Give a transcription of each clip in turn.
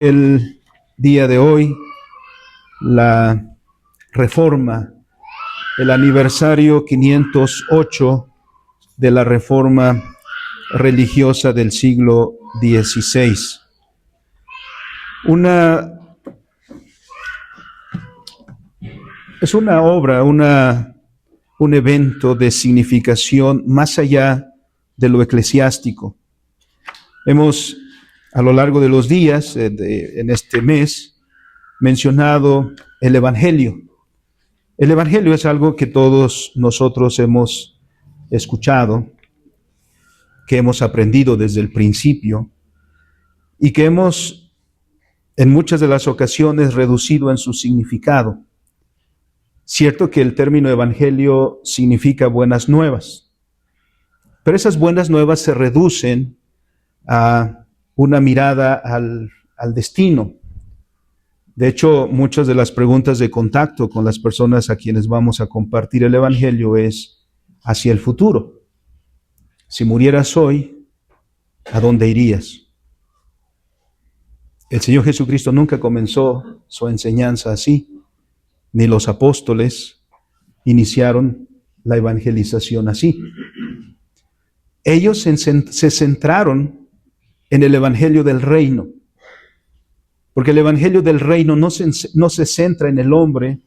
el día de hoy la Reforma, el aniversario 508 de la Reforma religiosa del siglo XVI. Es una obra, un evento de significación más allá de lo eclesiástico. Hemos, a lo largo de los días, en este mes, mencionado el Evangelio. El Evangelio es algo que todos nosotros hemos escuchado, que hemos aprendido desde el principio y que hemos, en muchas de las ocasiones, reducido en su significado. Cierto que el término Evangelio significa buenas nuevas, pero esas buenas nuevas se reducen a una mirada al destino. De hecho, muchas de las preguntas de contacto con las personas a quienes vamos a compartir el Evangelio es hacia el futuro. Si murieras hoy, ¿a dónde irías? El Señor Jesucristo nunca comenzó su enseñanza así, ni los apóstoles iniciaron la evangelización así. Ellos se centraron en el Evangelio del Reino, porque el Evangelio del Reino no se centra en el hombre,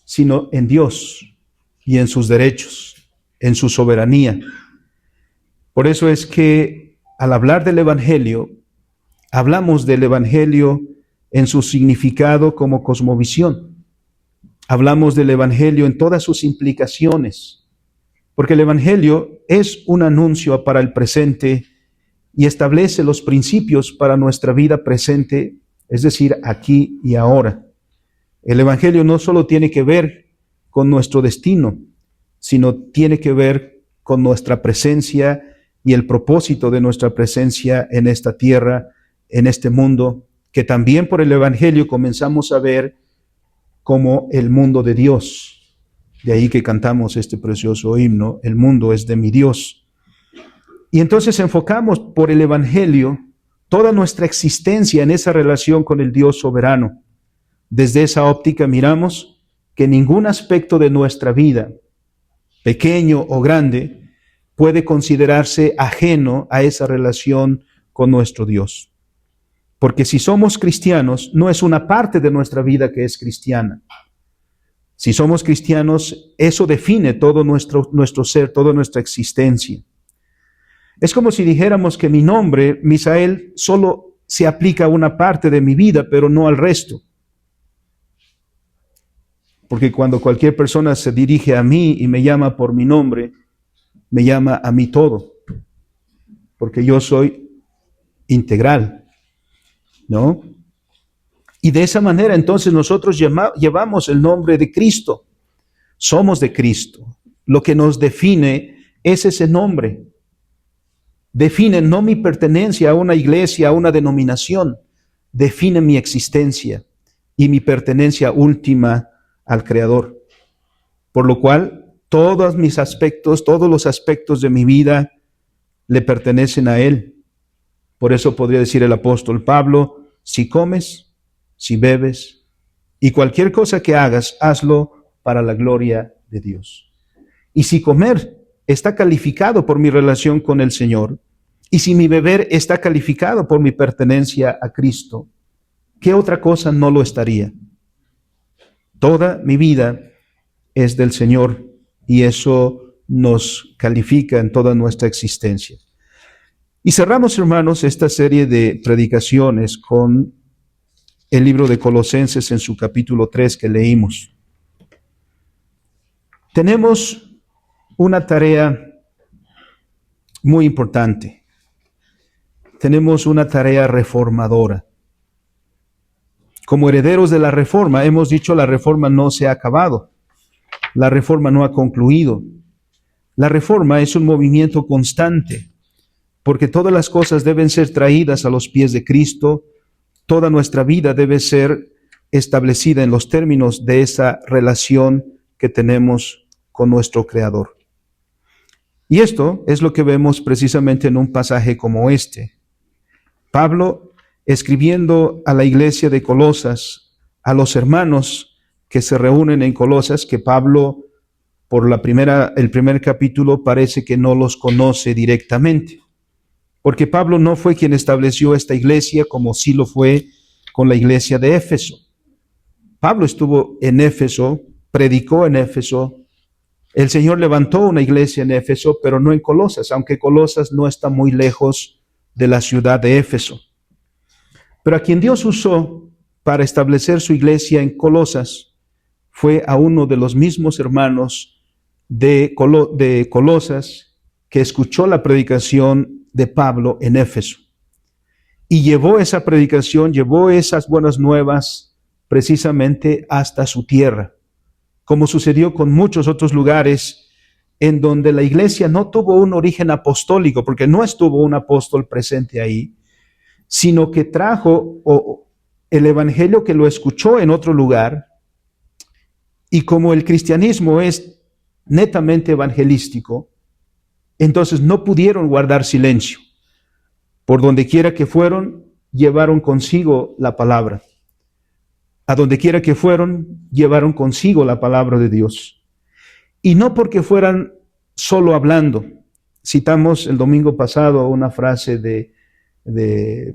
sino en Dios y en sus derechos, en su soberanía. Por eso es que al hablar del Evangelio, hablamos del Evangelio en su significado como cosmovisión. Hablamos del Evangelio en todas sus implicaciones, porque el Evangelio es un anuncio para el presente y establece los principios para nuestra vida presente, es decir, aquí y ahora. El Evangelio no solo tiene que ver con nuestro destino, sino tiene que ver con nuestra presencia y el propósito de nuestra presencia en esta tierra, en este mundo, que también por el Evangelio comenzamos a ver como el mundo de Dios. De ahí que cantamos este precioso himno, el mundo es de mi Dios. Y entonces enfocamos por el Evangelio toda nuestra existencia en esa relación con el Dios soberano. Desde esa óptica miramos que ningún aspecto de nuestra vida, pequeño o grande, puede considerarse ajeno a esa relación con nuestro Dios. Porque si somos cristianos, no es una parte de nuestra vida que es cristiana. Si somos cristianos, eso define todo nuestro ser, toda nuestra existencia. Es como si dijéramos que mi nombre, Misael, solo se aplica a una parte de mi vida, pero no al resto. Porque cuando cualquier persona se dirige a mí y me llama por mi nombre, me llama a mí todo. Porque yo soy integral, ¿no? Y de esa manera entonces nosotros llevamos el nombre de Cristo. Somos de Cristo. Lo que nos define es ese nombre. Define no mi pertenencia a una iglesia, a una denominación. Define mi existencia y mi pertenencia última al Creador. Por lo cual, todos mis aspectos, todos los aspectos de mi vida le pertenecen a Él. Por eso podría decir el apóstol Pablo, si comes, si bebes, y cualquier cosa que hagas, hazlo para la gloria de Dios. Y si comer está calificado por mi relación con el Señor, y si mi beber está calificado por mi pertenencia a Cristo, ¿qué otra cosa no lo estaría? Toda mi vida es del Señor y eso nos califica en toda nuestra existencia. Y cerramos, hermanos, esta serie de predicaciones con el libro de Colosenses en su capítulo 3 que leímos. Tenemos una tarea muy importante. Tenemos una tarea reformadora. Como herederos de la Reforma, hemos dicho la Reforma no se ha acabado. La Reforma no ha concluido. La Reforma es un movimiento constante, porque todas las cosas deben ser traídas a los pies de Cristo. Toda nuestra vida debe ser establecida en los términos de esa relación que tenemos con nuestro Creador. Y esto es lo que vemos precisamente en un pasaje como este. Pablo escribiendo a la iglesia de Colosas, a los hermanos que se reúnen en Colosas, que Pablo, por el primer capítulo, parece que no los conoce directamente, porque Pablo no fue quien estableció esta iglesia como sí lo fue con la iglesia de Éfeso. Pablo estuvo en Éfeso, predicó en Éfeso, el Señor levantó una iglesia en Éfeso, pero no en Colosas, aunque Colosas no está muy lejos de la ciudad de Éfeso. Pero a quien Dios usó para establecer su iglesia en Colosas fue a uno de los mismos hermanos de Colosas que escuchó la predicación de Pablo en Éfeso. Y llevó esa predicación, llevó esas buenas nuevas precisamente hasta su tierra, como sucedió con muchos otros lugares en donde la iglesia no tuvo un origen apostólico, porque no estuvo un apóstol presente ahí, sino que trajo el evangelio que lo escuchó en otro lugar, y como el cristianismo es netamente evangelístico, entonces no pudieron guardar silencio. Por donde quiera que fueron, llevaron consigo la palabra. A donde quiera que fueron, llevaron consigo la palabra de Dios. Y no porque fueran solo hablando. Citamos el domingo pasado una frase ¿de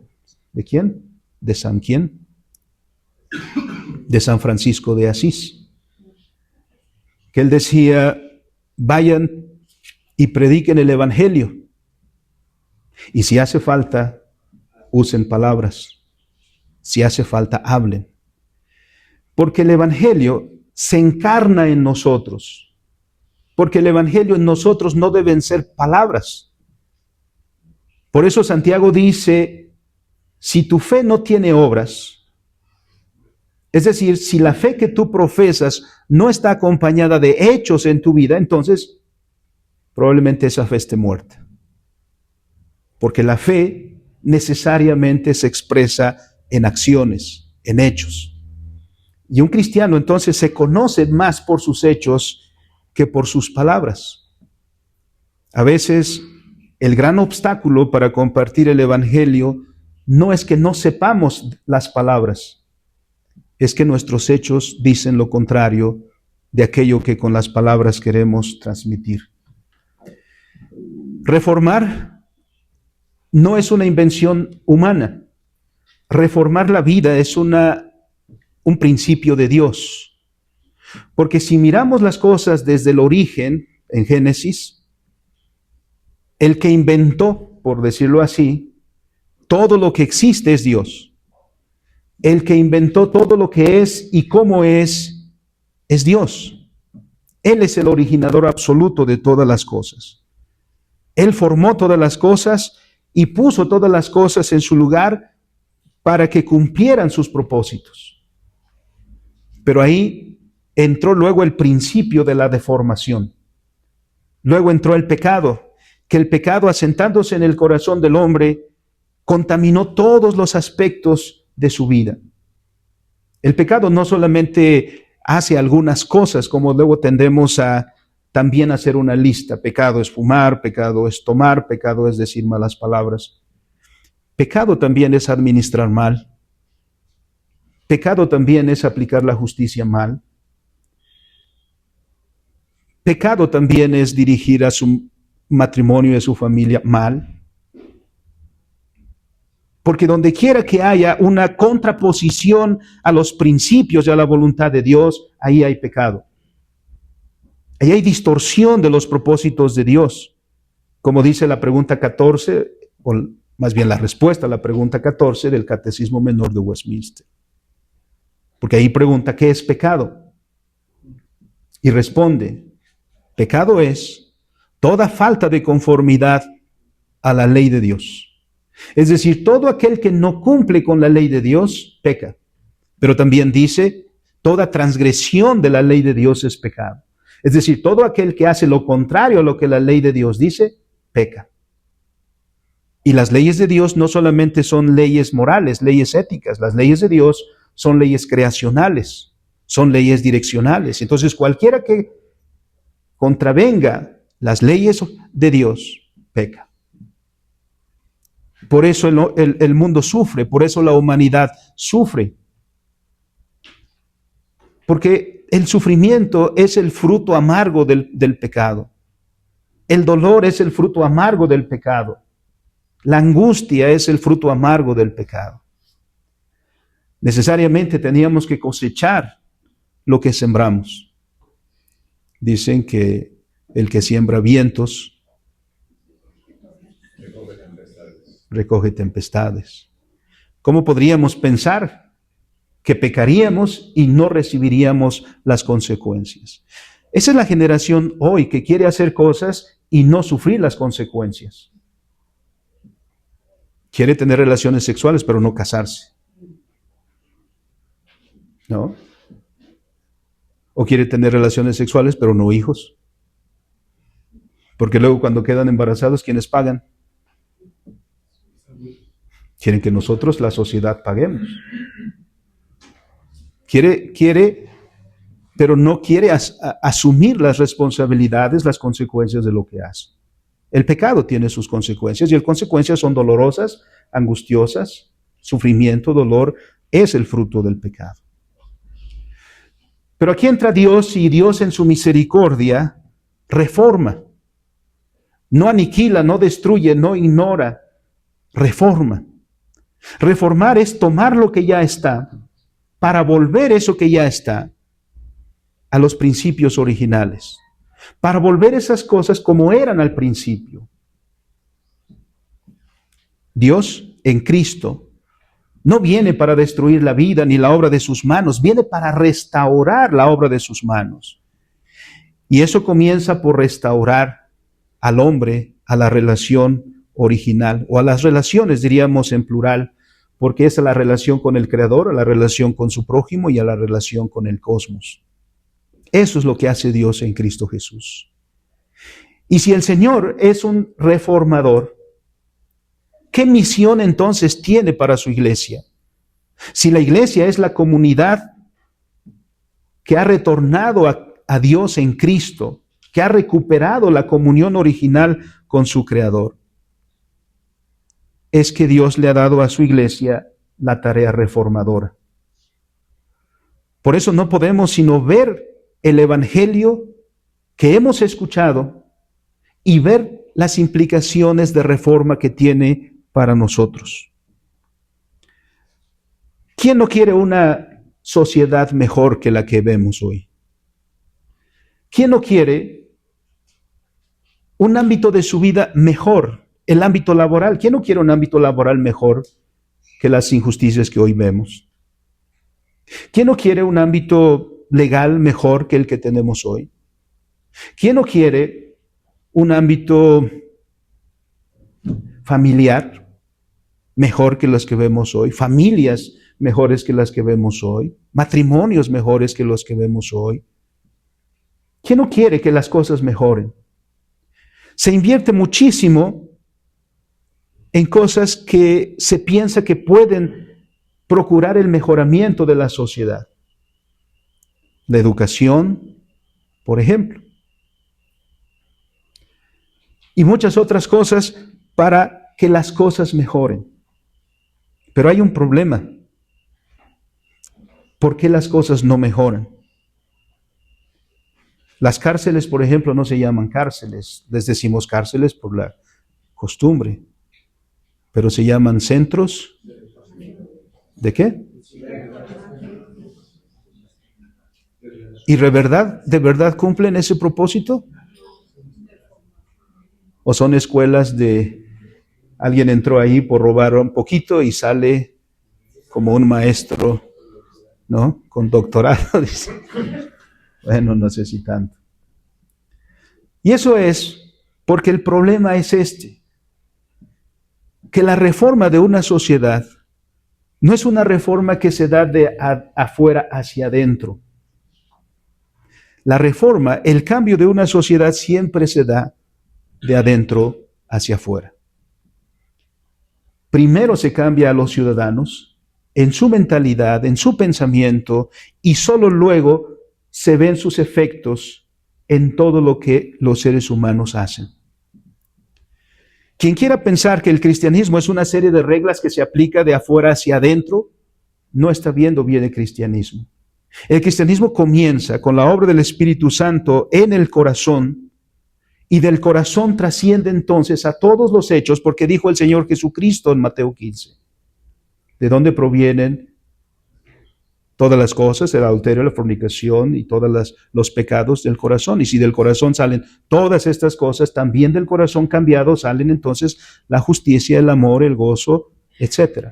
quién? ¿De San quién? De San Francisco de Asís. Que él decía, vayan y prediquen el evangelio. Y si hace falta, usen palabras. Si hace falta, hablen. Porque el evangelio se encarna en nosotros. Porque el evangelio en nosotros no deben ser palabras. Por eso Santiago dice, si tu fe no tiene obras, es decir, si la fe que tú profesas no está acompañada de hechos en tu vida, entonces probablemente esa fe esté muerta. Porque la fe necesariamente se expresa en acciones, en hechos. Y un cristiano entonces se conoce más por sus hechos que por sus palabras. A veces el gran obstáculo para compartir el evangelio no es que no sepamos las palabras, es que nuestros hechos dicen lo contrario de aquello que con las palabras queremos transmitir. Reformar no es una invención humana. Reformar la vida es un principio de Dios. Porque si miramos las cosas desde el origen, en Génesis, el que inventó, por decirlo así, todo lo que existe es Dios. El que inventó todo lo que es y cómo es Dios. Él es el originador absoluto de todas las cosas. Él formó todas las cosas y puso todas las cosas en su lugar para que cumplieran sus propósitos. Pero ahí entró luego el principio de la deformación. Luego entró el pecado, que el pecado, asentándose en el corazón del hombre, contaminó todos los aspectos de su vida. El pecado no solamente hace algunas cosas, como luego tendemos a también hacer una lista. Pecado es fumar, pecado es tomar, pecado es decir malas palabras. Pecado también es administrar mal. Pecado también es aplicar la justicia mal. Pecado también es dirigir a su matrimonio y a su familia mal. Porque donde quiera que haya una contraposición a los principios y a la voluntad de Dios, ahí hay pecado. Ahí hay distorsión de los propósitos de Dios. Como dice la pregunta 14, o más bien la respuesta a la pregunta 14 del Catecismo Menor de Westminster. Porque ahí pregunta, ¿qué es pecado? Y responde, pecado es toda falta de conformidad a la ley de Dios. Es decir, todo aquel que no cumple con la ley de Dios, peca. Pero también dice, toda transgresión de la ley de Dios es pecado. Es decir, todo aquel que hace lo contrario a lo que la ley de Dios dice, peca. Y las leyes de Dios no solamente son leyes morales, leyes éticas. Las leyes de Dios son leyes creacionales, son leyes direccionales. Entonces, cualquiera que contravenga las leyes de Dios, peca. Por eso el mundo sufre, por eso la humanidad sufre. Porque el sufrimiento es el fruto amargo del pecado. El dolor es el fruto amargo del pecado. La angustia es el fruto amargo del pecado. Necesariamente teníamos que cosechar lo que sembramos. Dicen que el que siembra vientos recoge tempestades. ¿Cómo podríamos pensar que pecaríamos y no recibiríamos las consecuencias? Esa es la generación hoy que quiere hacer cosas y no sufrir las consecuencias. Quiere tener relaciones sexuales, pero no casarse. ¿No? O quiere tener relaciones sexuales, pero no hijos. Porque luego cuando quedan embarazados, ¿quiénes pagan? Quieren que nosotros, la sociedad, paguemos. Quiere, pero no quiere asumir las responsabilidades, las consecuencias de lo que hace. El pecado tiene sus consecuencias y las consecuencias son dolorosas, angustiosas, sufrimiento, dolor, es el fruto del pecado. Pero aquí entra Dios y Dios en su misericordia reforma. No aniquila, no destruye, no ignora, reforma. Reformar es tomar lo que ya está para volver eso que ya está a los principios originales, para volver esas cosas como eran al principio. Dios en Cristo no viene para destruir la vida ni la obra de sus manos, viene para restaurar la obra de sus manos. Y eso comienza por restaurar al hombre a la relación original, o a las relaciones, diríamos en plural, porque es a la relación con el Creador, a la relación con su prójimo y a la relación con el cosmos. Eso es lo que hace Dios en Cristo Jesús. Y si el Señor es un reformador, ¿qué misión entonces tiene para su iglesia? Si la iglesia es la comunidad que ha retornado a Dios en Cristo, que ha recuperado la comunión original con su Creador, es que Dios le ha dado a su iglesia la tarea reformadora. Por eso no podemos sino ver el evangelio que hemos escuchado y ver las implicaciones de reforma que tiene para nosotros. ¿Quién no quiere una sociedad mejor que la que vemos hoy? ¿Quién no quiere un ámbito de su vida mejor? El ámbito laboral. ¿Quién no quiere un ámbito laboral mejor que las injusticias que hoy vemos? ¿Quién no quiere un ámbito legal mejor que el que tenemos hoy? ¿Quién no quiere un ámbito familiar mejor que los que vemos hoy? Familias mejores que las que vemos hoy. Matrimonios mejores que los que vemos hoy. ¿Quién no quiere que las cosas mejoren? Se invierte muchísimo en cosas que se piensa que pueden procurar el mejoramiento de la sociedad. La educación, por ejemplo. Y muchas otras cosas para que las cosas mejoren. Pero hay un problema. ¿Por qué las cosas no mejoran? Las cárceles, por ejemplo, no se llaman cárceles. Les decimos cárceles por la costumbre. Pero se llaman centros. ¿De qué? ¿Y de verdad cumplen ese propósito? ¿O son escuelas de alguien entró ahí por robar un poquito y sale como un maestro, ¿no? Con doctorado, dice. Bueno, no sé si tanto. Y eso es porque el problema es este, que la reforma de una sociedad no es una reforma que se da de afuera hacia adentro. La reforma, el cambio de una sociedad siempre se da de adentro hacia afuera. Primero se cambia a los ciudadanos en su mentalidad, en su pensamiento, y solo luego se ven sus efectos en todo lo que los seres humanos hacen. Quien quiera pensar que el cristianismo es una serie de reglas que se aplica de afuera hacia adentro, no está viendo bien el cristianismo. El cristianismo comienza con la obra del Espíritu Santo en el corazón, y del corazón trasciende entonces a todos los hechos, porque dijo el Señor Jesucristo en Mateo 15. ¿De dónde provienen todas las cosas? El adulterio, la fornicación y todos los pecados del corazón. Y si del corazón salen todas estas cosas, también del corazón cambiado salen entonces la justicia, el amor, el gozo, etc.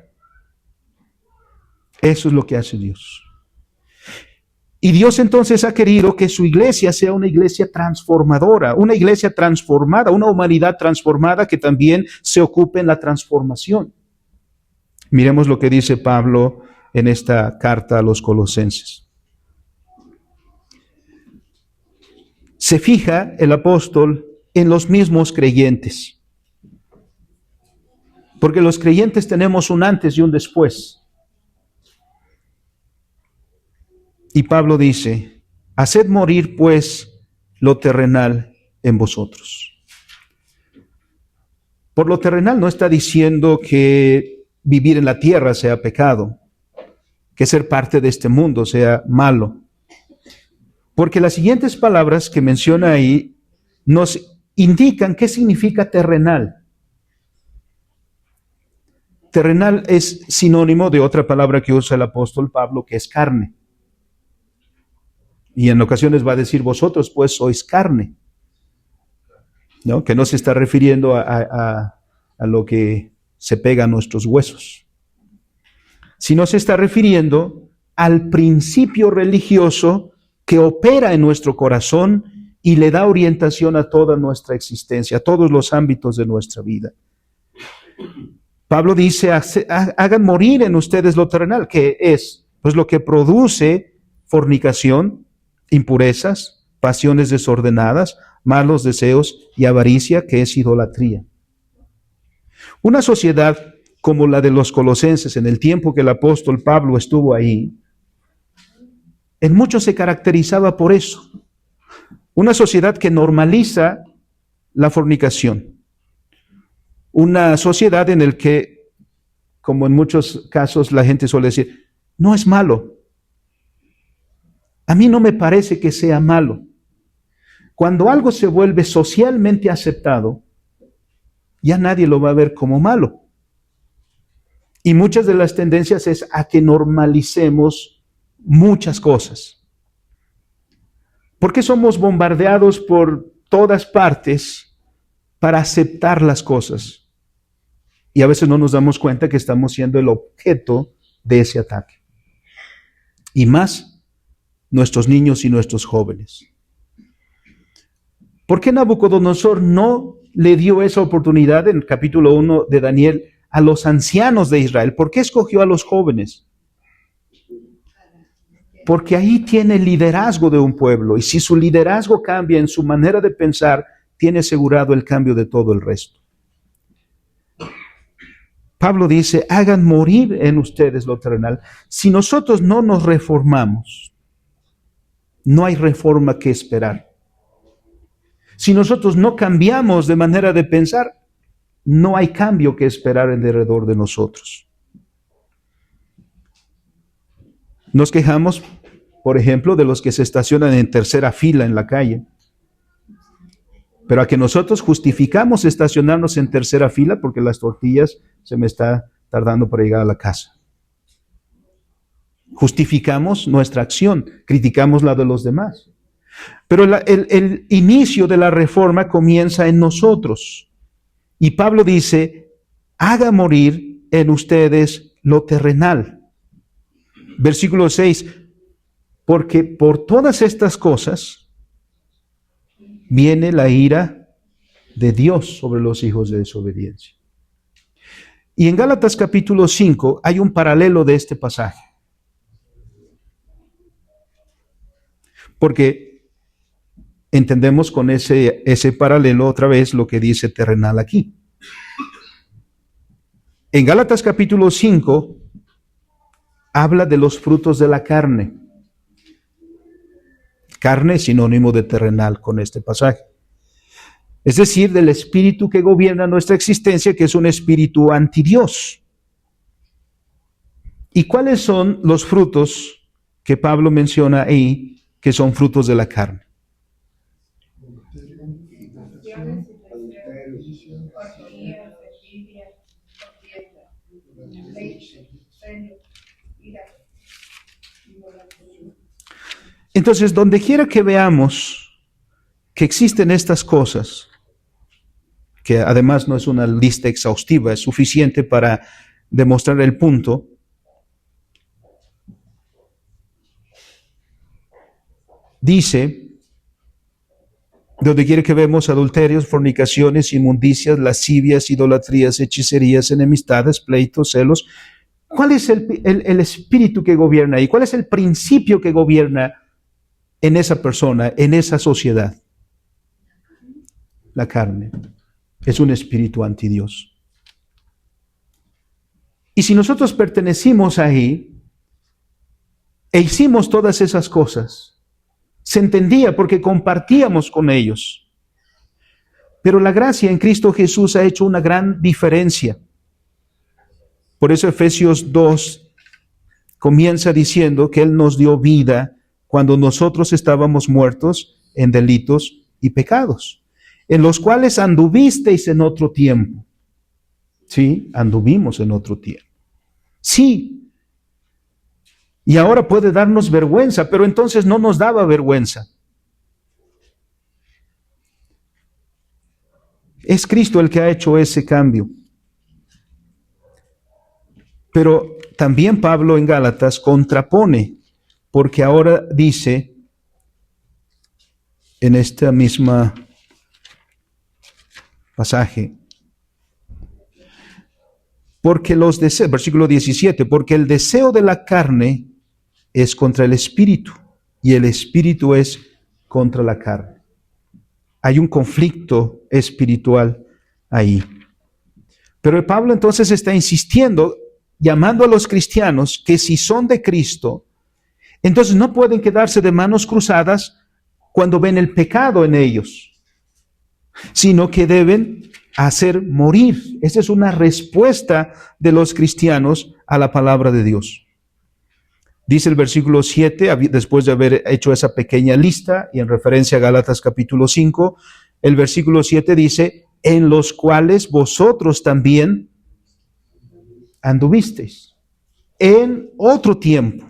Eso es lo que hace Dios. Y Dios entonces ha querido que su iglesia sea una iglesia transformadora, una iglesia transformada, una humanidad transformada que también se ocupe en la transformación. Miremos lo que dice Pablo en esta carta a los Colosenses. Se fija el apóstol en los mismos creyentes, porque los creyentes tenemos un antes y un después. Y Pablo dice, haced morir pues lo terrenal en vosotros. Por lo terrenal no está diciendo que vivir en la tierra sea pecado, que ser parte de este mundo sea malo. Porque las siguientes palabras que menciona ahí nos indican qué significa terrenal. Terrenal es sinónimo de otra palabra que usa el apóstol Pablo, que es carne. Y en ocasiones va a decir, vosotros pues sois carne, ¿no? Que no se está refiriendo a lo que se pega a nuestros huesos, sino se está refiriendo al principio religioso que opera en nuestro corazón y le da orientación a toda nuestra existencia, a todos los ámbitos de nuestra vida. Pablo dice, hagan morir en ustedes lo terrenal, que es pues lo que produce fornicación, impurezas, pasiones desordenadas, malos deseos y avaricia, que es idolatría. Una sociedad como la de los colosenses en el tiempo que el apóstol Pablo estuvo ahí, en mucho se caracterizaba por eso. Una sociedad que normaliza la fornicación. Una sociedad en la que, como en muchos casos la gente suele decir, no es malo. A mí no me parece que sea malo. Cuando algo se vuelve socialmente aceptado, ya nadie lo va a ver como malo. Y muchas de las tendencias es a que normalicemos muchas cosas. ¿Por qué somos bombardeados por todas partes para aceptar las cosas? Y a veces no nos damos cuenta que estamos siendo el objeto de ese ataque. Y más nuestros niños y nuestros jóvenes. ¿Por qué Nabucodonosor no le dio esa oportunidad en el capítulo 1 de Daniel a los ancianos de Israel? ¿Por qué escogió a los jóvenes? Porque ahí tiene el liderazgo de un pueblo, y si su liderazgo cambia en su manera de pensar, tiene asegurado el cambio de todo el resto. Pablo dice, hagan morir en ustedes lo terrenal. Si nosotros no nos reformamos, no hay reforma que esperar. Si nosotros no cambiamos de manera de pensar, no hay cambio que esperar alrededor de nosotros. Nos quejamos, por ejemplo, de los que se estacionan en tercera fila en la calle. Pero a que nosotros justificamos estacionarnos en tercera fila porque las tortillas se me está tardando para llegar a la casa. Justificamos nuestra acción, criticamos la de los demás. Pero el inicio de la reforma comienza en nosotros. Y Pablo dice, haga morir en ustedes lo terrenal. Versículo 6, porque por todas estas cosas viene la ira de Dios sobre los hijos de desobediencia. Y en Gálatas capítulo 5 hay un paralelo de este pasaje. Porque entendemos con ese paralelo otra vez lo que dice terrenal aquí. En Gálatas capítulo 5 habla de los frutos de la carne. Carne es sinónimo de terrenal con este pasaje. Es decir, del espíritu que gobierna nuestra existencia, que es un espíritu antidios. ¿Y cuáles son los frutos que Pablo menciona ahí, que son frutos de la carne? Entonces, donde quiera que veamos que existen estas cosas, que además no es una lista exhaustiva, es suficiente para demostrar el punto, dice, donde quiera que vemos adulterios, fornicaciones, inmundicias, lascivias, idolatrías, hechicerías, enemistades, pleitos, celos. ¿Cuál es el espíritu que gobierna ahí? ¿Cuál es el principio que gobierna en esa persona, en esa sociedad? La carne. Es un espíritu antidios. Y si nosotros pertenecimos ahí e hicimos todas esas cosas, se entendía porque compartíamos con ellos. Pero la gracia en Cristo Jesús ha hecho una gran diferencia. Por eso Efesios 2 comienza diciendo que Él nos dio vida cuando nosotros estábamos muertos en delitos y pecados, en los cuales anduvisteis en otro tiempo. Sí, anduvimos en otro tiempo. Sí. Y ahora puede darnos vergüenza, pero entonces no nos daba vergüenza. Es Cristo el que ha hecho ese cambio. Pero también Pablo en Gálatas contrapone, porque ahora dice en esta misma pasaje, porque los deseos, versículo 17, porque el deseo de la carne es contra el espíritu y el espíritu es contra la carne. Hay un conflicto espiritual ahí. Pero Pablo entonces está insistiendo, llamando a los cristianos que si son de Cristo, entonces no pueden quedarse de manos cruzadas cuando ven el pecado en ellos, sino que deben hacer morir. Esa es una respuesta de los cristianos a la palabra de Dios. Dice el versículo 7, después de haber hecho esa pequeña lista y en referencia a Gálatas capítulo 5, el versículo 7 dice, en los cuales vosotros también anduvisteis en otro tiempo.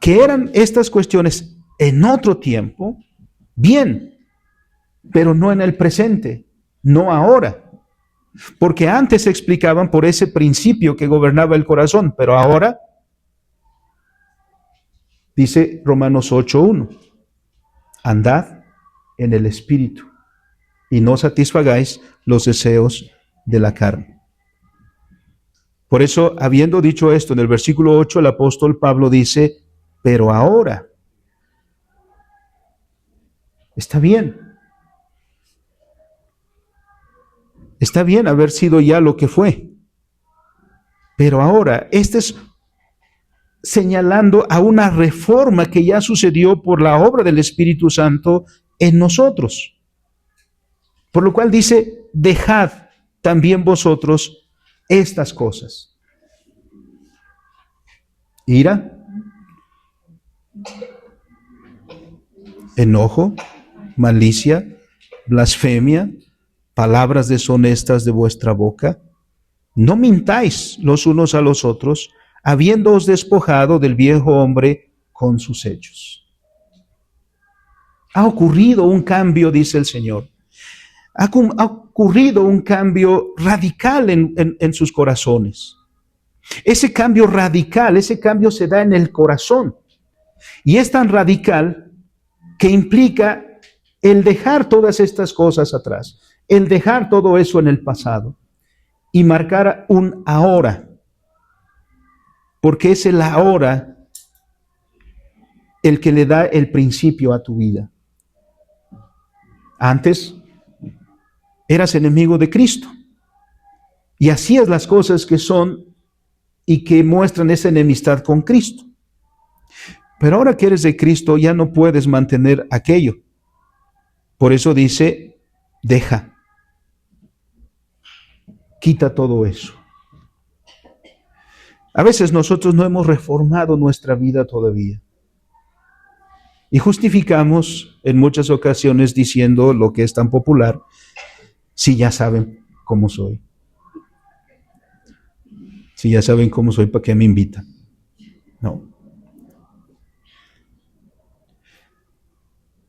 Que eran estas cuestiones en otro tiempo, bien, pero no en el presente, no ahora. Porque antes se explicaban por ese principio que gobernaba el corazón, pero ahora dice Romanos 8:1, andad en el Espíritu y no satisfagáis los deseos de la carne. Por eso, habiendo dicho esto, en el versículo 8, el apóstol Pablo dice, pero ahora, está bien haber sido ya lo que fue, pero ahora, este es señalando a una reforma que ya sucedió por la obra del Espíritu Santo en nosotros. Por lo cual dice, dejad también vosotros estas cosas. Ira, enojo, malicia, blasfemia, palabras deshonestas de vuestra boca. No mintáis los unos a los otros, habiéndoos despojado del viejo hombre con sus hechos. Ha ocurrido un cambio, dice el Señor. Ha ocurrido un cambio radical en sus corazones. Ese cambio radical, ese cambio se da en el corazón. Y es tan radical que implica el dejar todas estas cosas atrás, el dejar todo eso en el pasado y marcar un ahora. Porque es el ahora el que le da el principio a tu vida. Antes eras enemigo de Cristo y hacías las cosas que son y que muestran esa enemistad con Cristo. Pero ahora que eres de Cristo ya no puedes mantener aquello. Por eso dice, Deja. Quita todo eso. A veces nosotros no hemos reformado nuestra vida todavía. Y justificamos en muchas ocasiones diciendo lo que es tan popular, si ya saben cómo soy. Si ya saben cómo soy, ¿para qué me invitan? No.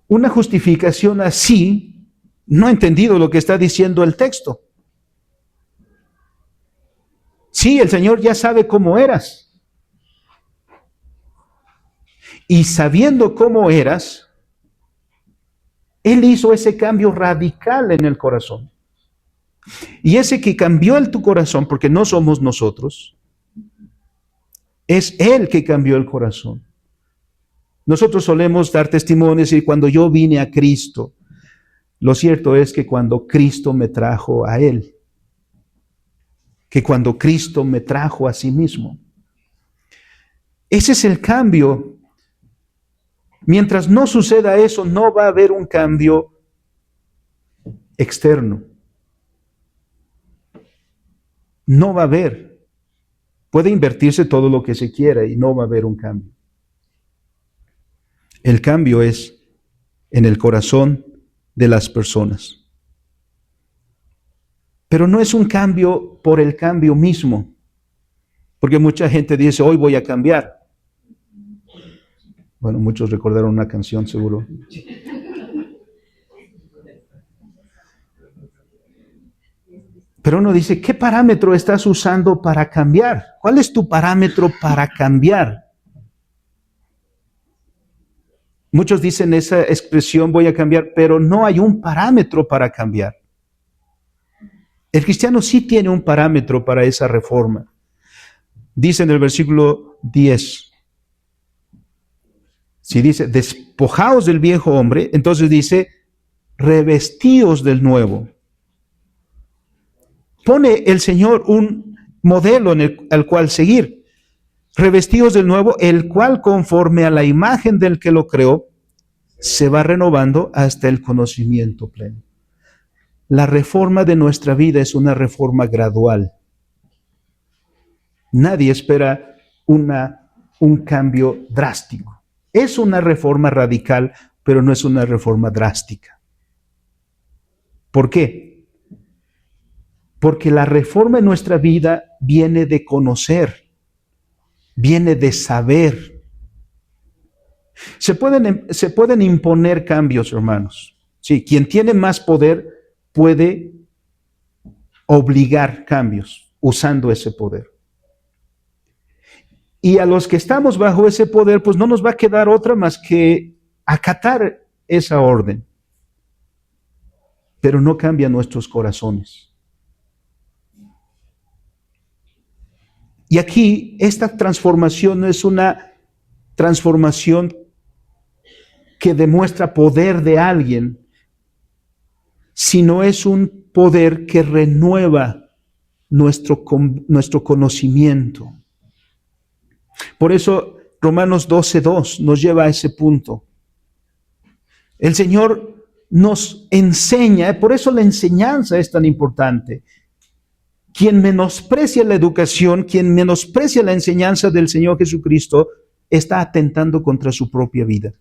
Una justificación así no ha entendido lo que está diciendo el texto. Sí, el Señor ya sabe cómo eras. Y sabiendo cómo eras, Él hizo ese cambio radical en el corazón. Y ese que cambió en tu corazón, porque no somos nosotros, es Él que cambió el corazón. Nosotros solemos dar testimonios y cuando yo vine a Cristo, lo cierto es que cuando Cristo me trajo a Él, que cuando Cristo me trajo a sí mismo. Ese es el cambio. Mientras no suceda eso, no va a haber un cambio externo. No va a haber. Puede invertirse todo lo que se quiera y no va a haber un cambio. El cambio es en el corazón de las personas. Pero no es un cambio por el cambio mismo. Porque mucha gente dice, hoy voy a cambiar. Bueno, muchos recordaron una canción, seguro. Pero uno dice, ¿qué parámetro estás usando para cambiar? ¿Cuál es tu parámetro para cambiar? Muchos dicen esa expresión, voy a cambiar, pero no hay un parámetro para cambiar. El cristiano sí tiene un parámetro para esa reforma. Dice en el versículo 10, si dice, despojaos del viejo hombre, entonces dice, revestíos del nuevo. Pone el Señor un modelo al cual seguir. Revestidos del nuevo, el cual conforme a la imagen del que lo creó, se va renovando hasta el conocimiento pleno. La reforma de nuestra vida es una reforma gradual. Nadie espera un cambio drástico. Es una reforma radical, pero no es una reforma drástica. ¿Por qué? Porque la reforma en nuestra vida viene de conocer, viene de saber. Se pueden imponer cambios, hermanos. Sí, quien tiene más poder puede obligar cambios usando ese poder. Y a los que estamos bajo ese poder, pues no nos va a quedar otra más que acatar esa orden. Pero no cambia nuestros corazones. Y aquí esta transformación no es una transformación que demuestra poder de alguien, sino es un poder que renueva nuestro conocimiento. Por eso Romanos 12:2 nos lleva a ese punto. El Señor nos enseña, por eso la enseñanza es tan importante. Quien menosprecia la educación, quien menosprecia la enseñanza del Señor Jesucristo, está atentando contra su propia vida.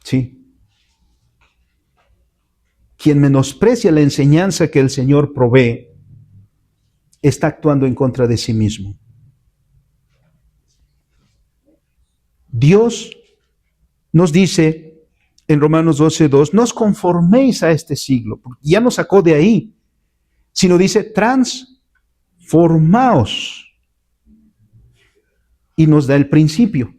Sí. Quien menosprecia la enseñanza que el Señor provee, está actuando en contra de sí mismo. Dios nos dice en Romanos 12:2, no os conforméis a este siglo, porque ya nos sacó de ahí, sino dice, transformaos. Y nos da el principio.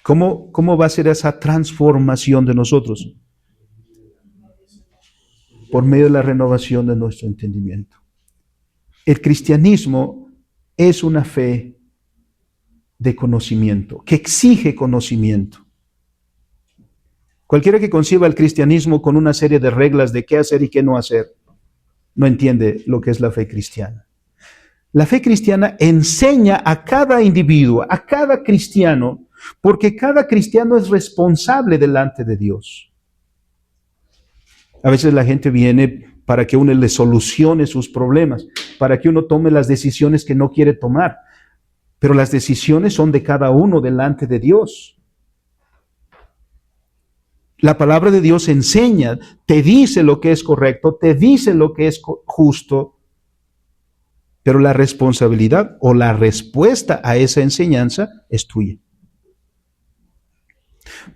¿Cómo va a ser esa transformación de nosotros? Por medio de la renovación de nuestro entendimiento. El cristianismo es una fe de conocimiento, que exige conocimiento. Cualquiera que conciba el cristianismo con una serie de reglas de qué hacer y qué no hacer, no entiende lo que es la fe cristiana. La fe cristiana enseña a cada individuo, a cada cristiano, porque cada cristiano es responsable delante de Dios. A veces la gente viene para que uno le solucione sus problemas, para que uno tome las decisiones que no quiere tomar. Pero las decisiones son de cada uno delante de Dios. La palabra de Dios enseña, te dice lo que es correcto, te dice lo que es justo, pero la responsabilidad o la respuesta a esa enseñanza es tuya.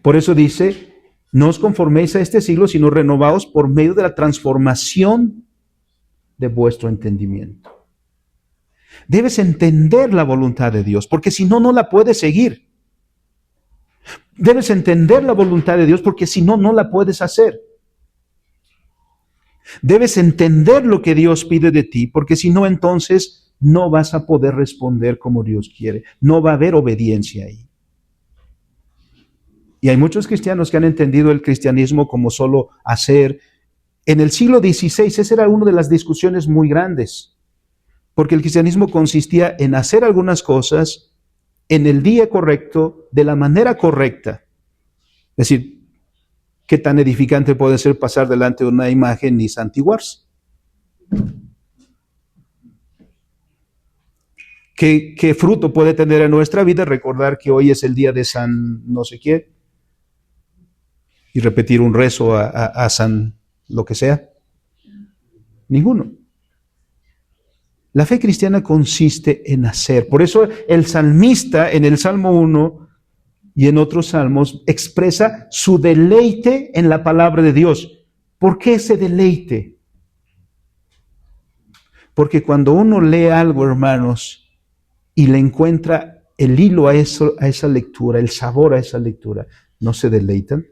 Por eso dice, no os conforméis a este siglo, sino renovaos por medio de la transformación de vuestro entendimiento. Debes entender la voluntad de Dios, porque si no, no la puedes seguir. Debes entender la voluntad de Dios, porque si no, no la puedes hacer. Debes entender lo que Dios pide de ti, porque si no, entonces no vas a poder responder como Dios quiere. No va a haber obediencia ahí. Y hay muchos cristianos que han entendido el cristianismo como solo hacer. En el siglo XVI, esa era una de las discusiones muy grandes, porque el cristianismo consistía en hacer algunas cosas en el día correcto, de la manera correcta. Es decir, ¿qué tan edificante puede ser pasar delante de una imagen y santiguarse? ¿Qué fruto puede tener en nuestra vida recordar que hoy es el día de San no sé qué? Y repetir un rezo a San lo que sea. Ninguno. La fe cristiana consiste en hacer. Por eso el salmista en el Salmo 1 y en otros salmos expresa su deleite en la palabra de Dios. ¿Por qué ese deleite? Porque cuando uno lee algo, hermanos, y le encuentra el hilo a esa lectura, el sabor a esa lectura, ¿no se deleitan?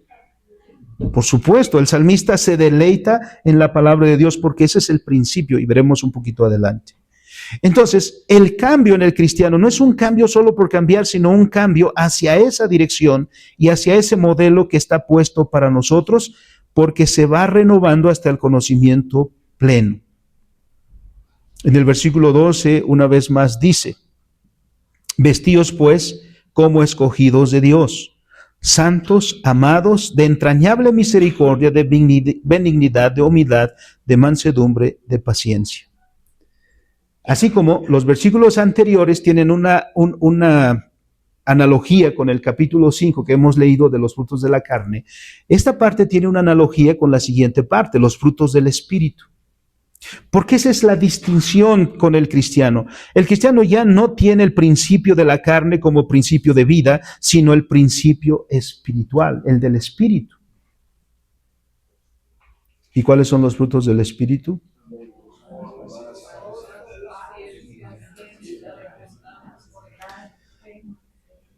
Por supuesto, el salmista se deleita en la palabra de Dios porque ese es el principio y veremos un poquito adelante. Entonces, el cambio en el cristiano no es un cambio solo por cambiar, sino un cambio hacia esa dirección y hacia ese modelo que está puesto para nosotros, porque se va renovando hasta el conocimiento pleno. En el versículo 12, una vez más dice, vestíos pues como escogidos de Dios, santos, amados, de entrañable misericordia, de benignidad, de humildad, de mansedumbre, de paciencia. Así como los versículos anteriores tienen una analogía con el capítulo 5 que hemos leído de los frutos de la carne, esta parte tiene una analogía con la siguiente parte, los frutos del Espíritu. Porque esa es la distinción con el cristiano. El cristiano ya no tiene el principio de la carne como principio de vida, sino el principio espiritual, el del Espíritu. ¿Y cuáles son los frutos del Espíritu?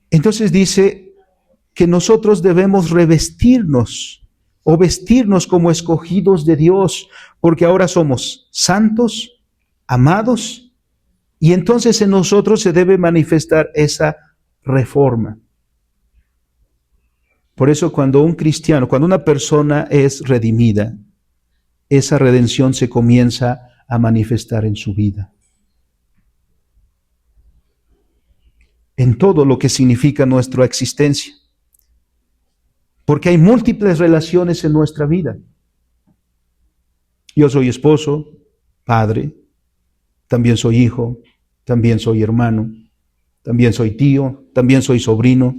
Entonces dice que nosotros debemos revestirnos o vestirnos como escogidos de Dios, porque ahora somos santos, amados, y entonces en nosotros se debe manifestar esa reforma. Por eso cuando un cristiano, cuando una persona es redimida, esa redención se comienza a manifestar en su vida. En todo lo que significa nuestra existencia. Porque hay múltiples relaciones en nuestra vida. Yo soy esposo, padre, también soy hijo, también soy hermano, también soy tío, también soy sobrino.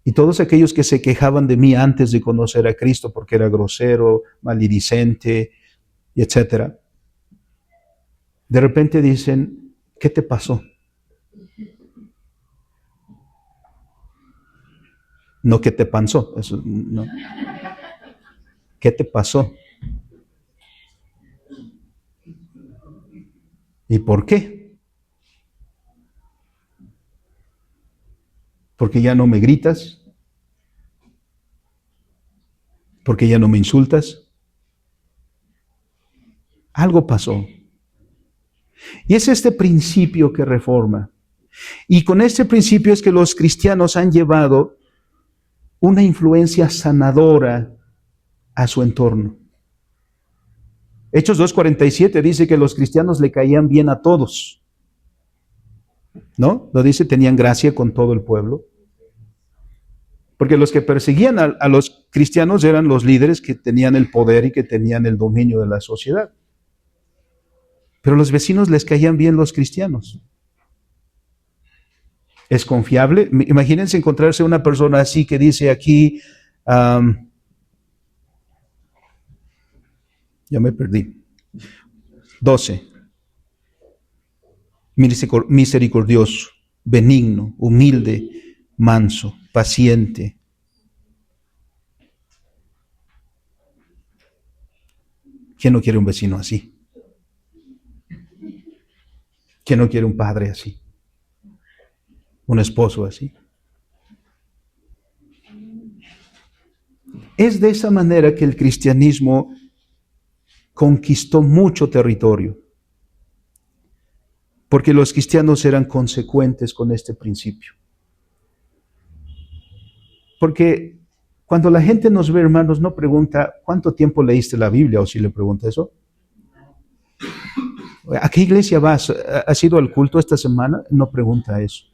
Y todos aquellos que se quejaban de mí antes de conocer a Cristo porque era grosero, maledicente, etc., de repente dicen, ¿qué te pasó? No, ¿qué te pasó? Eso, no. ¿Qué te pasó? ¿Y por qué? ¿Porque ya no me gritas? ¿Porque ya no me insultas? Algo pasó. Y es este principio que reforma. Y con este principio es que los cristianos han llevado una influencia sanadora a su entorno. Hechos 2:47 dice que los cristianos le caían bien a todos. ¿No? Lo dice, tenían gracia con todo el pueblo. Porque los que perseguían a los cristianos eran los líderes que tenían el poder y que tenían el dominio de la sociedad. Pero a los vecinos les caían bien los cristianos. ¿Es confiable? Imagínense encontrarse una persona así que dice aquí, ya me perdí, 12, misericordioso, benigno, humilde, manso, paciente. ¿Quién no quiere un vecino así? ¿Quién no quiere un padre así? Un esposo así. Es de esa manera que el cristianismo conquistó mucho territorio, porque los cristianos eran consecuentes con este principio. Porque cuando la gente nos ve, hermanos, no pregunta ¿cuánto tiempo leíste la Biblia? O si le pregunta eso. ¿A qué iglesia vas? ¿Has ido al culto esta semana? No pregunta eso.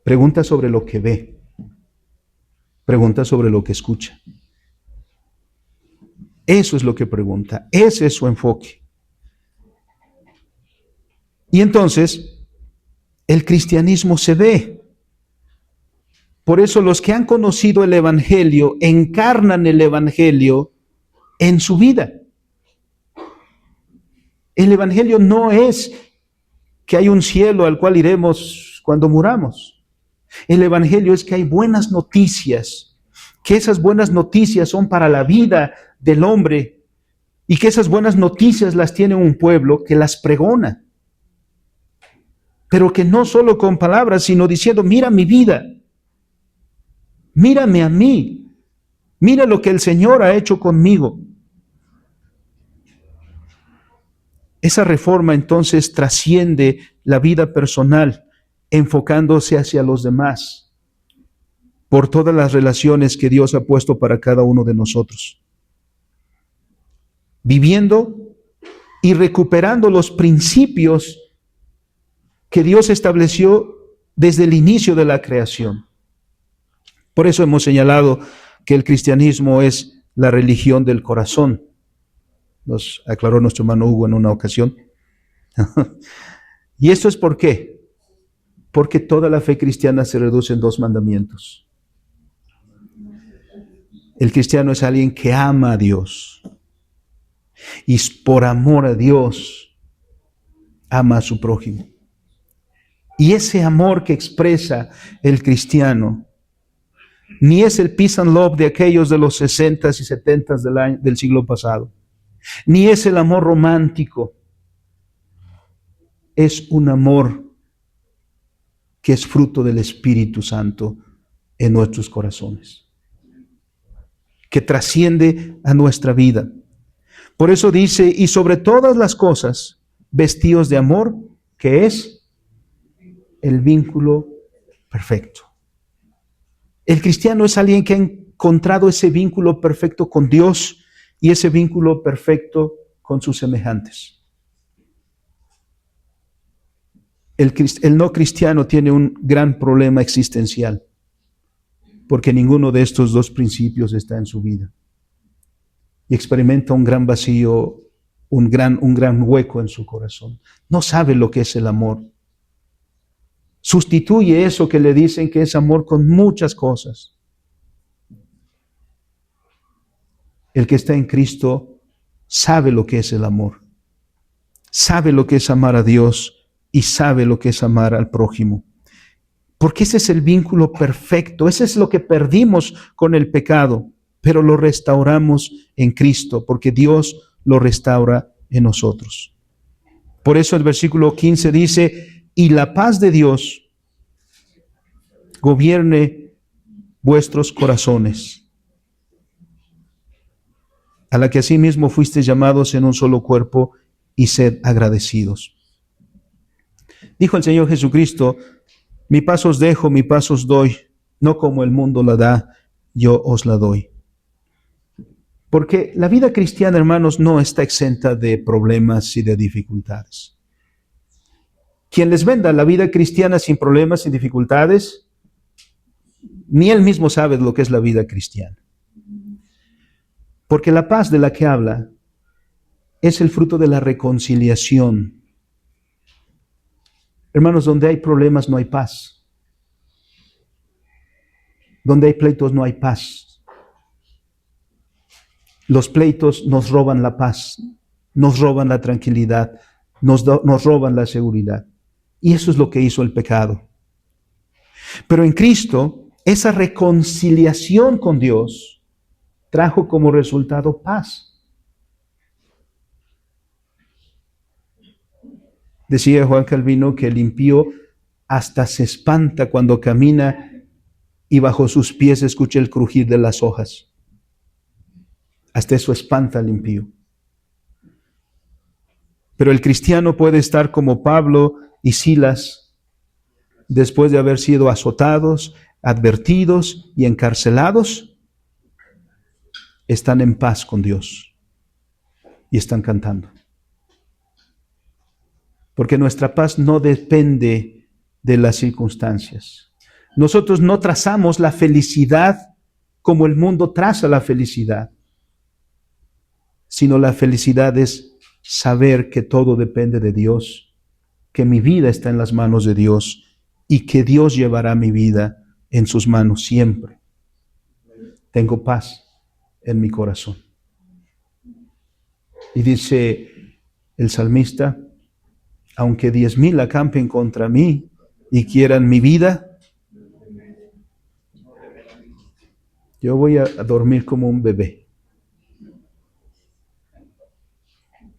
Pregunta sobre lo que ve. Pregunta sobre lo que escucha. Eso es lo que pregunta. Ese es su enfoque. Y entonces, el cristianismo se ve. Por eso los que han conocido el Evangelio encarnan el Evangelio en su vida. El Evangelio no es que hay un cielo al cual iremos cuando muramos. El Evangelio es que hay buenas noticias, que esas buenas noticias son para la vida del hombre y que esas buenas noticias las tiene un pueblo que las pregona. Pero que no solo con palabras, sino diciendo, mira mi vida, mírame a mí, mira lo que el Señor ha hecho conmigo. Esa reforma entonces trasciende la vida personal, enfocándose hacia los demás, por todas las relaciones que Dios ha puesto para cada uno de nosotros. Viviendo y recuperando los principios que Dios estableció desde el inicio de la creación. Por eso hemos señalado que el cristianismo es la religión del corazón. Nos aclaró nuestro hermano Hugo en una ocasión. ¿Y esto es por qué? Porque toda la fe cristiana se reduce en 2 mandamientos. El cristiano es alguien que ama a Dios. Y por amor a Dios, ama a su prójimo. Y ese amor que expresa el cristiano, ni es el peace and love de aquellos de los 60s y 70s del siglo pasado, ni es el amor romántico, es un amor que es fruto del Espíritu Santo en nuestros corazones, que trasciende a nuestra vida. Por eso dice, y sobre todas las cosas, vestidos de amor, que es el vínculo perfecto. El cristiano es alguien que ha encontrado ese vínculo perfecto con Dios y ese vínculo perfecto con sus semejantes. El no cristiano tiene un gran problema existencial, porque ninguno de estos 2 principios está en su vida. Y experimenta un gran vacío, un gran hueco en su corazón. No sabe lo que es el amor. Sustituye eso que le dicen que es amor con muchas cosas. El que está en Cristo sabe lo que es el amor. Sabe lo que es amar a Dios y sabe lo que es amar al prójimo. Porque ese es el vínculo perfecto. Ese es lo que perdimos con el pecado, pero lo restauramos en Cristo, porque Dios lo restaura en nosotros. Por eso el versículo 15 dice, y la paz de Dios gobierne vuestros corazones, a la que asimismo fuisteis llamados en un solo cuerpo, y sed agradecidos. Dijo el Señor Jesucristo, mi paz os dejo, mi paz os doy, no como el mundo la da, yo os la doy. Porque la vida cristiana, hermanos, no está exenta de problemas y de dificultades. Quien les venda la vida cristiana sin problemas y dificultades, Ni él mismo sabe lo que es la vida cristiana. Porque la paz de la que habla es el fruto de la reconciliación. Hermanos, donde hay problemas no hay paz. Donde hay pleitos no hay paz. Los pleitos nos roban la paz, nos roban la tranquilidad, nos roban la seguridad. Y eso es lo que hizo el pecado. Pero en Cristo, esa reconciliación con Dios trajo como resultado paz. Decía Juan Calvino que el impío hasta se espanta cuando camina y bajo sus pies escucha el crujir de las hojas. Hasta eso espanta al impío. Pero el cristiano puede estar como Pablo y Silas, después de haber sido azotados, advertidos y encarcelados, están en paz con Dios y están cantando. Porque nuestra paz no depende de las circunstancias. Nosotros no trazamos la felicidad como el mundo traza la felicidad, sino la felicidad es saber que todo depende de Dios, que mi vida está en las manos de Dios y que Dios llevará mi vida en sus manos siempre. Tengo paz en mi corazón. Y dice el salmista, aunque 10,000 acampen contra mí y quieran mi vida, yo voy a dormir como un bebé.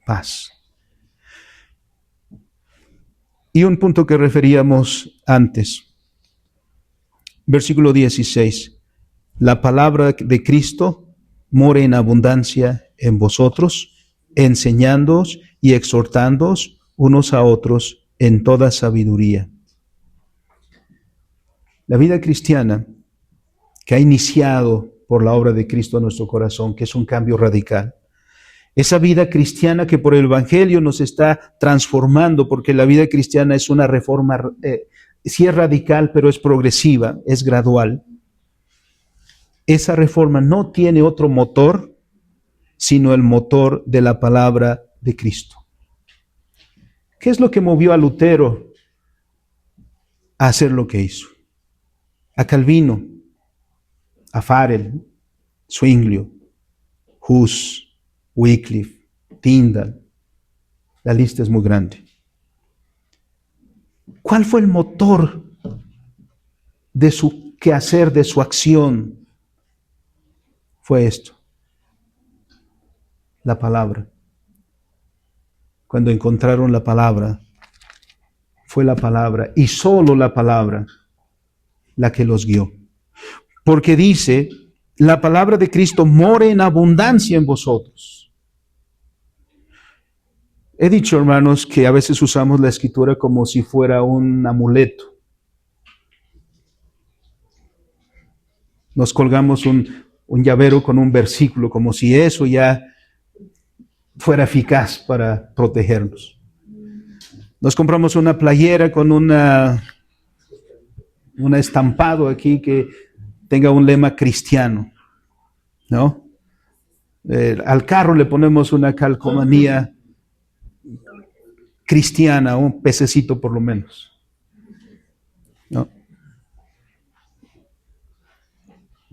Paz. Y un punto que referíamos antes, versículo 16, la palabra de Cristo more en abundancia en vosotros, enseñándoos y exhortándoos unos a otros en toda sabiduría. La vida cristiana que ha iniciado por la obra de Cristo en nuestro corazón, que es un cambio radical, esa vida cristiana que por el Evangelio nos está transformando, porque la vida cristiana es una reforma, sí es radical, pero es progresiva, es gradual. Esa reforma no tiene otro motor, sino el motor de la palabra de Cristo. ¿Qué es lo que movió a Lutero a hacer lo que hizo? A Calvino, a Farel, Zwinglio, Hus, Wycliffe, Tyndall, la lista es muy grande. ¿Cuál fue el motor de su quehacer, de su acción? Fue esto, la palabra. Cuando encontraron la palabra, fue la palabra y solo la palabra la que los guió. Porque dice, la palabra de Cristo more en abundancia en vosotros. He dicho, hermanos, que a veces usamos la escritura como si fuera un amuleto. Nos colgamos un llavero con un versículo, como si eso ya fuera eficaz para protegernos. Nos compramos una playera con un estampado aquí que tenga un lema cristiano, ¿no? Al carro le ponemos una calcomanía cristiana, un pececito por lo menos, ¿no?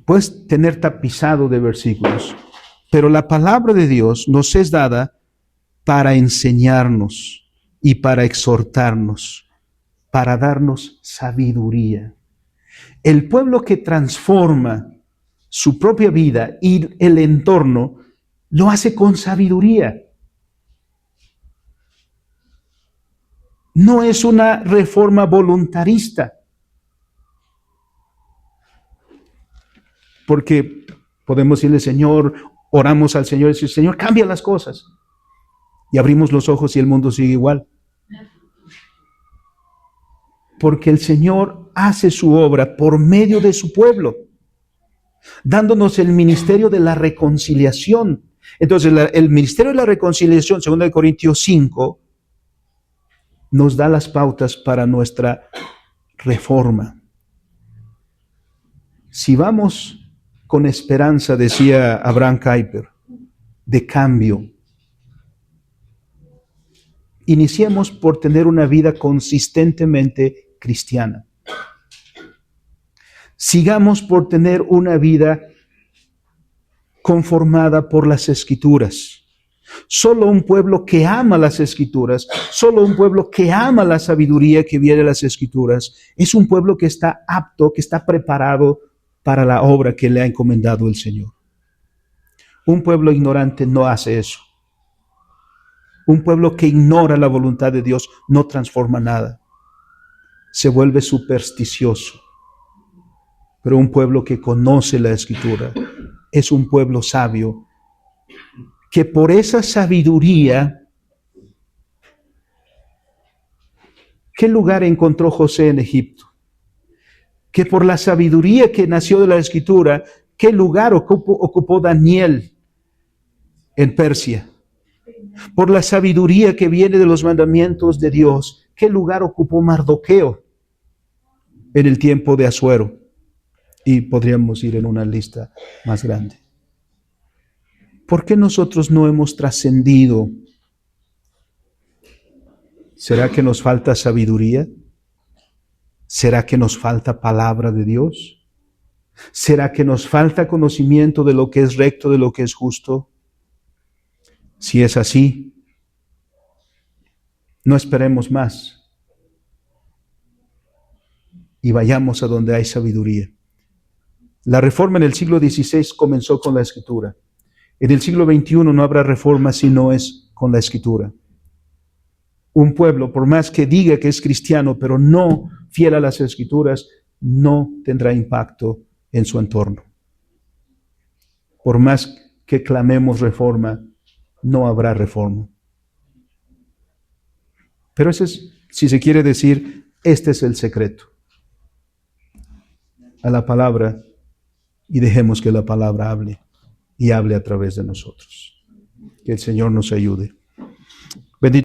Puedes tener tapizado de versículos, pero la palabra de Dios nos es dada para enseñarnos y para exhortarnos, para darnos sabiduría. El pueblo que transforma su propia vida y el entorno, lo hace con sabiduría. No es una reforma voluntarista. Porque podemos decirle, Señor, oramos al Señor y decir, Señor, cambia las cosas. Y abrimos los ojos y el mundo sigue igual. Porque el Señor hace su obra por medio de su pueblo, dándonos el ministerio de la reconciliación. Entonces, el ministerio de la reconciliación, 2 Corintios 5, nos da las pautas para nuestra reforma. Si vamos con esperanza, decía Abraham Kuyper, de cambio, iniciemos por tener una vida consistentemente cristiana. Sigamos por tener una vida conformada por las Escrituras. Solo un pueblo que ama las Escrituras, solo un pueblo que ama la sabiduría que viene de las Escrituras, es un pueblo que está apto, que está preparado para la obra que le ha encomendado el Señor. Un pueblo ignorante no hace eso. Un pueblo que ignora la voluntad de Dios no transforma nada. Se vuelve supersticioso. Pero un pueblo que conoce la Escritura es un pueblo sabio, que por esa sabiduría, ¿qué lugar encontró José en Egipto? Que por la sabiduría que nació de la Escritura, ¿qué lugar ocupó Daniel en Persia? Por la sabiduría que viene de los mandamientos de Dios, ¿qué lugar ocupó Mardoqueo en el tiempo de Asuero? Y podríamos ir en una lista más grande. ¿Por qué nosotros no hemos trascendido? ¿Será que nos falta sabiduría? ¿Será que nos falta palabra de Dios? ¿Será que nos falta conocimiento de lo que es recto, de lo que es justo? Si es así, no esperemos más y vayamos a donde hay sabiduría. La reforma en el siglo XVI comenzó con la Escritura. En el siglo XXI no habrá reforma si no es con la Escritura. Un pueblo, por más que diga que es cristiano, pero no fiel a las Escrituras, no tendrá impacto en su entorno. Por más que clamemos reforma, no habrá reforma. Pero ese es, si se quiere decir, este es el secreto. A la palabra, y dejemos que la palabra hable, y hable a través de nosotros. Que el Señor nos ayude.